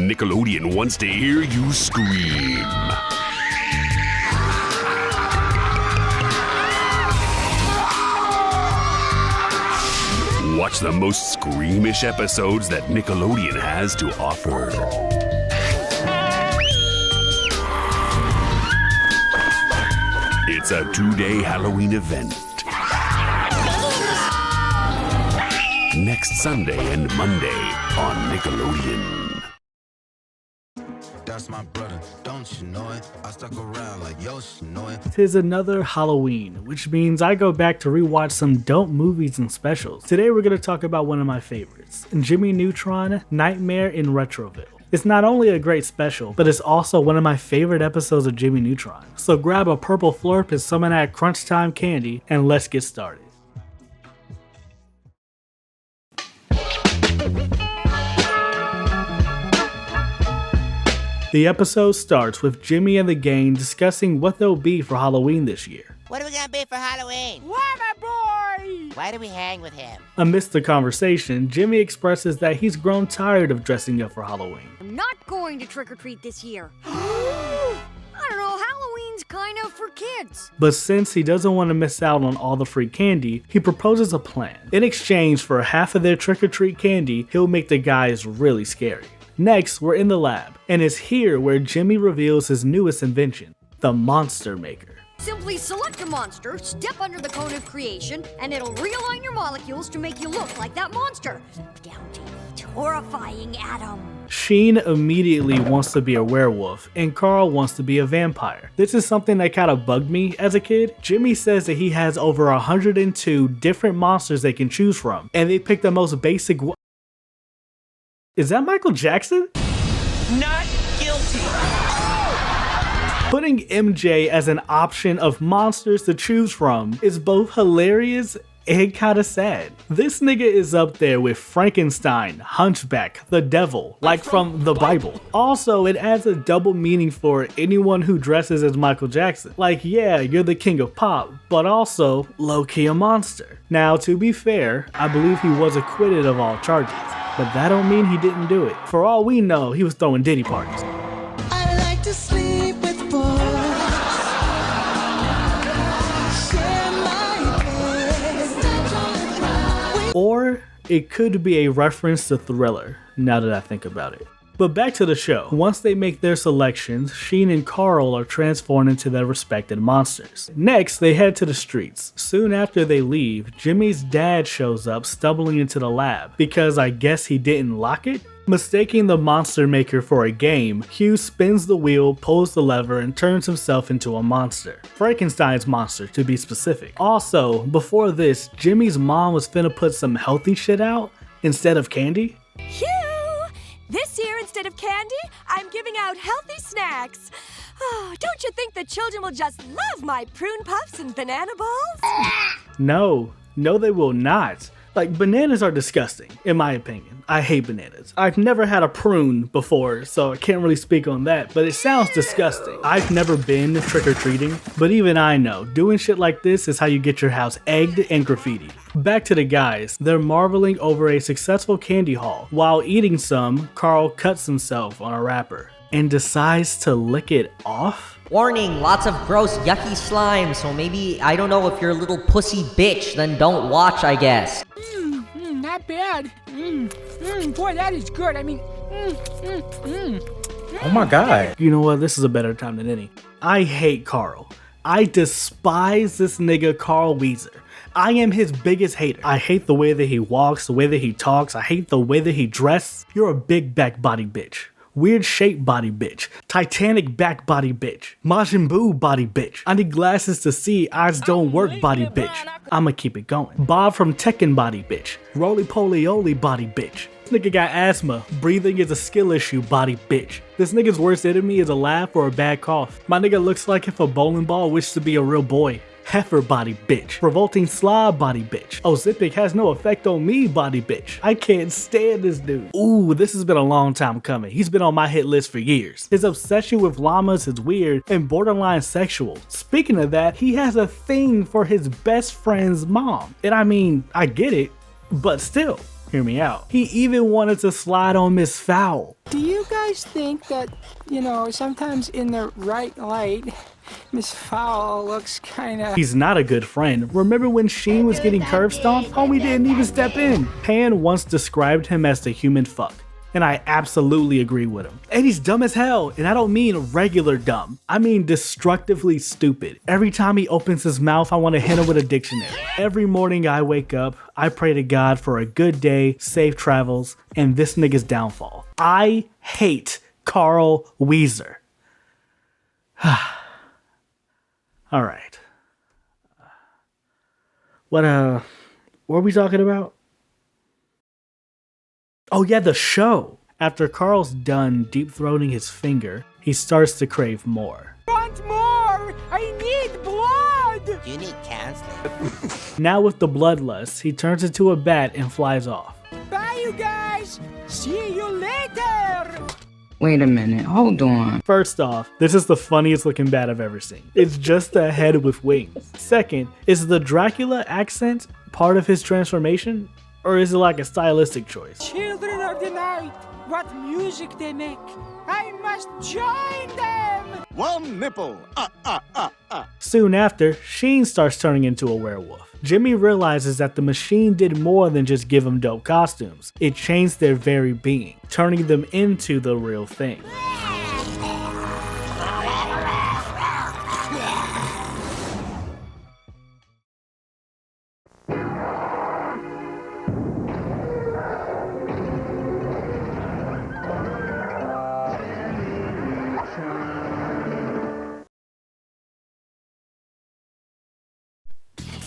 Nickelodeon wants to hear you scream. Watch the most screamish episodes that Nickelodeon has to offer. It's a 2-day Halloween event. Next Sunday and Monday on Nickelodeon. That's my brother, don't you know it? I stuck around like Yoshi, know it? Tis another Halloween, which means I go back to rewatch some dope movies and specials. Today we're going to talk about one of my favorites, Jimmy Neutron, Nightmare in Retroville. It's not only a great special, but it's also one of my favorite episodes of Jimmy Neutron. So grab a purple flurp and some of that crunch time candy, and let's get started. The episode starts with Jimmy and the gang discussing what they'll be for Halloween this year. What are we gonna be for Halloween? Llama boy! Why do we hang with him? Amidst the conversation, Jimmy expresses that he's grown tired of dressing up for Halloween. I'm not going to trick-or-treat this year. I don't know, Halloween's kind of for kids. But since he doesn't want to miss out on all the free candy, he proposes a plan. In exchange for half of their trick-or-treat candy, he'll make the guys really scary. Next, we're in the lab, and it's here where Jimmy reveals his newest invention, the Monster Maker. Simply select a monster, step under the cone of creation, and it'll realign your molecules to make you look like that monster. Down to each horrifying atom. Sheen immediately wants to be a werewolf, and Carl wants to be a vampire. This is something that kind of bugged me as a kid. Jimmy says that he has over 102 different monsters they can choose from, and they pick the most basic one. Is that Michael Jackson? Not guilty. Putting MJ as an option of monsters to choose from is both hilarious and kinda sad. This nigga is up there with Frankenstein, Hunchback, the devil, like from the Bible. Also, it adds a double meaning for anyone who dresses as Michael Jackson. Like, yeah, you're the king of pop, but also low-key a monster. Now, to be fair, I believe he was acquitted of all charges. But that don't mean he didn't do it. For all we know, he was throwing Diddy parties. I like to sleep with boys. Share my bed. Or it could be a reference to Thriller, now that I think about it. But back to the show. Once they make their selections, Sheen and Carl are transformed into their respected monsters. Next, they head to the streets. Soon after they leave, Jimmy's dad shows up stumbling into the lab because I guess he didn't lock it? Mistaking the Monster Maker for a game, Hugh spins the wheel, pulls the lever, and turns himself into a monster. Frankenstein's monster, to be specific. Also, before this, Jimmy's mom was finna put some healthy shit out instead of candy. Phew! This year, instead of candy, I'm giving out healthy snacks. Oh, don't you think the children will just love my prune puffs and banana balls? No, they will not. Like, bananas are disgusting, in my opinion. I hate bananas. I've never had a prune before, so I can't really speak on that, but it sounds disgusting. I've never been trick-or-treating, but even I know, doing shit like this is how you get your house egged and graffitied. Back to the guys. They're marveling over a successful candy haul. While eating some, Carl cuts himself on a wrapper and decides to lick it off. Warning, lots of gross, yucky slime, so maybe, I don't know, if you're a little pussy bitch, then don't watch, I guess. Not bad. Boy, that is good. I mean, Oh my god. You know what? This is a better time than any. I hate Carl. I despise this nigga Carl Weezer. I am his biggest hater. I hate the way that he walks, the way that he talks. I hate the way that he dresses. You're a big back body bitch. Weird shape body bitch. Titanic back body bitch. Majin Buu body bitch. I need glasses to see, eyes don't work body bitch. I'ma keep it going. Bob from Tekken body bitch. Roly poly oly body bitch. This nigga got asthma. Breathing is a skill issue body bitch. This nigga's worst enemy is a laugh or a bad cough. My nigga looks like if a bowling ball wished to be a real boy. Heifer body bitch. Revolting slob body bitch. Ozippic has no effect on me body bitch. I can't stand this dude. Ooh, this has been a long time coming. He's been on my hit list for years. His obsession with llamas is weird and borderline sexual. Speaking of that, he has a thing for his best friend's mom. And I mean, I get it, but still. Hear me out. He even wanted to slide on Miss Fowl. Do you guys think that, sometimes in the right light, Miss Fowl looks kinda... He's not a good friend. Remember when Sheen was getting curb stomped? Homie didn't even step in. Pan once described him as the human fuck. And I absolutely agree with him. And he's dumb as hell, and I don't mean regular dumb. I mean destructively stupid. Every time he opens his mouth, I want to hit him with a dictionary. Every morning I wake up, I pray to God for a good day, safe travels, and this nigga's downfall. I hate Carl Weezer. Alright. What were we talking about? Oh yeah, the show. After Carl's done deep-throating his finger, he starts to crave more. Want more! I need blood! You need counseling. Now with the bloodlust, he turns into a bat and flies off. Bye, you guys! See you later! Wait a minute, hold on. First off, this is the funniest looking bat I've ever seen. It's just a head with wings. Second, is the Dracula accent part of his transformation? Or is it like a stylistic choice? Children of the night, what music they make! I must join them! One nipple! Soon after, Sheen starts turning into a werewolf. Jimmy realizes that the machine did more than just give him dope costumes. It changed their very being, turning them into the real thing.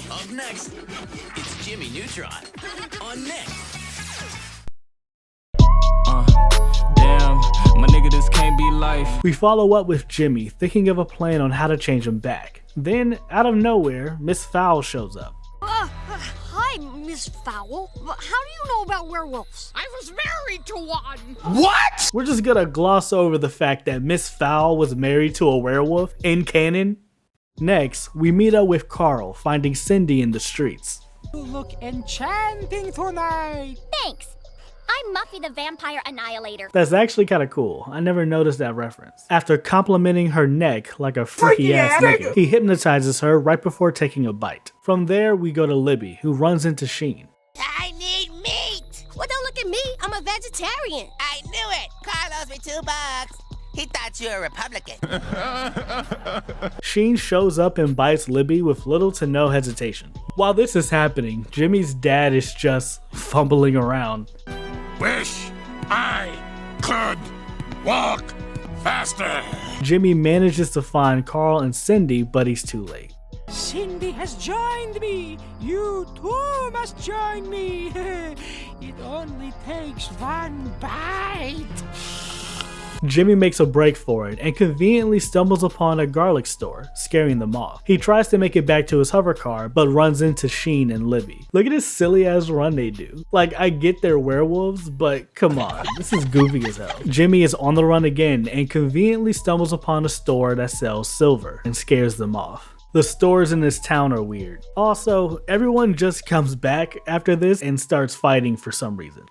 Up next, it's Jimmy Neutron on Nick. Damn, my nigga, this can't be life. We follow up with Jimmy, thinking of a plan on how to change him back. Then, out of nowhere, Miss Fowl shows up. Hi, Miss Fowl. How do you know about werewolves? I was married to one. What? We're just gonna gloss over the fact that Miss Fowl was married to a werewolf in canon. Next, we meet up with Carl, finding Cindy in the streets. You look enchanting tonight! Thanks! I'm Muffy the Vampire Annihilator. That's actually kind of cool. I never noticed that reference. After complimenting her neck like a freaky ass nigga, he hypnotizes her right before taking a bite. From there, we go to Libby, who runs into Sheen. I need meat! Well, don't look at me. I'm a vegetarian. I knew it! Carl owes me $2. He thought you were a Republican. Sheen shows up and bites Libby with little to no hesitation. While this is happening, Jimmy's dad is just fumbling around. Wish I could walk faster. Jimmy manages to find Carl and Cindy, but he's too late. Cindy has joined me! You too must join me! It only takes one bite! Jimmy makes a break for it and conveniently stumbles upon a garlic store, scaring them off. He tries to make it back to his hover car, but runs into Sheen and Libby. Look at this silly ass run they do. Like, I get they're werewolves, but come on, this is goofy as hell. Jimmy is on the run again and conveniently stumbles upon a store that sells silver and scares them off. The stores in this town are weird. Also, everyone just comes back after this and starts fighting for some reason.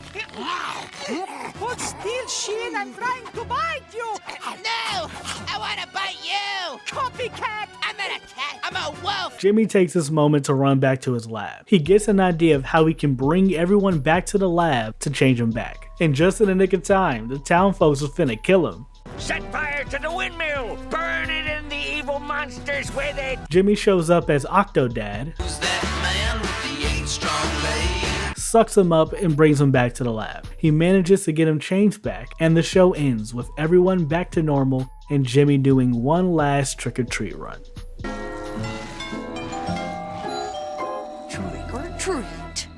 Hold still, Sheen! I'm trying to bite you! No! I want to bite you! Copycat! I'm not a cat! I'm a wolf! Jimmy takes this moment to run back to his lab. He gets an idea of how he can bring everyone back to the lab to change him back. And just in the nick of time, the town folks are finna kill him. Set fire to the windmill! Burn it and the evil monsters with it! Jimmy shows up as Octodad, sucks him up and brings him back to the lab. He manages to get him changed back, and the show ends with everyone back to normal and Jimmy doing one last trick-or-treat run. Trick or treat.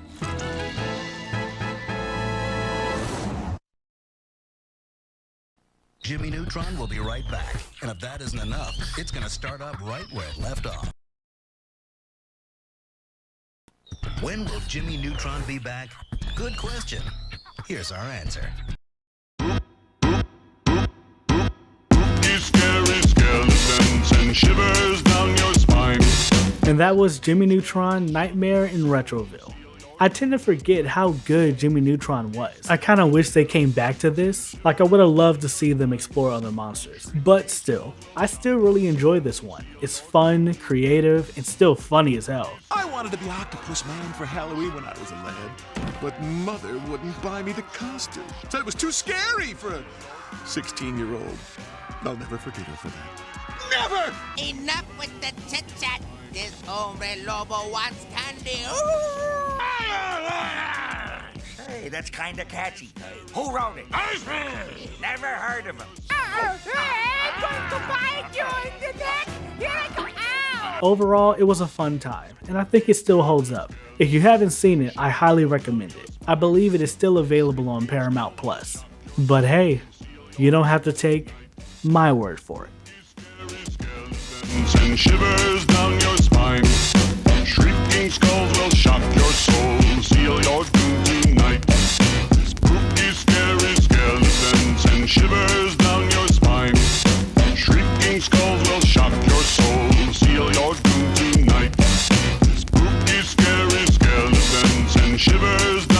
Jimmy Neutron will be right back. And if that isn't enough, it's gonna start up right where it left off. When will Jimmy Neutron be back? Good question. Here's our answer. Scary skeletons and shivers down your spine. And that was Jimmy Neutron Nightmare in Retroville. I tend to forget how good Jimmy Neutron was. I kinda wish they came back to this. Like, I would've loved to see them explore other monsters. But still, I still really enjoy this one. It's fun, creative, and still funny as hell. I wanted to be Octopus Man for Halloween when I was a lad, but Mother wouldn't buy me the costume. Said it was too scary for a 16-year-old. I'll never forget her for that. Never! Enough with the chit-chat. This hombre lobo wants candy. Ooh. Hey, that's kinda catchy. Who wrote it? Never heard of him. I'm going to bite you in the neck. Here I come. Ow! Overall, it was a fun time, and I think it still holds up. If you haven't seen it, I highly recommend it. I believe it is still available on Paramount Plus. But hey, you don't have to take my word for it. And shivers down your spine. Shrieking skulls will shock your soul, seal your doom tonight. Spooky, scary skeletons and shivers down your spine. Shrieking skulls will shock your soul, seal your doom tonight. Spooky, scary skeletons and shivers down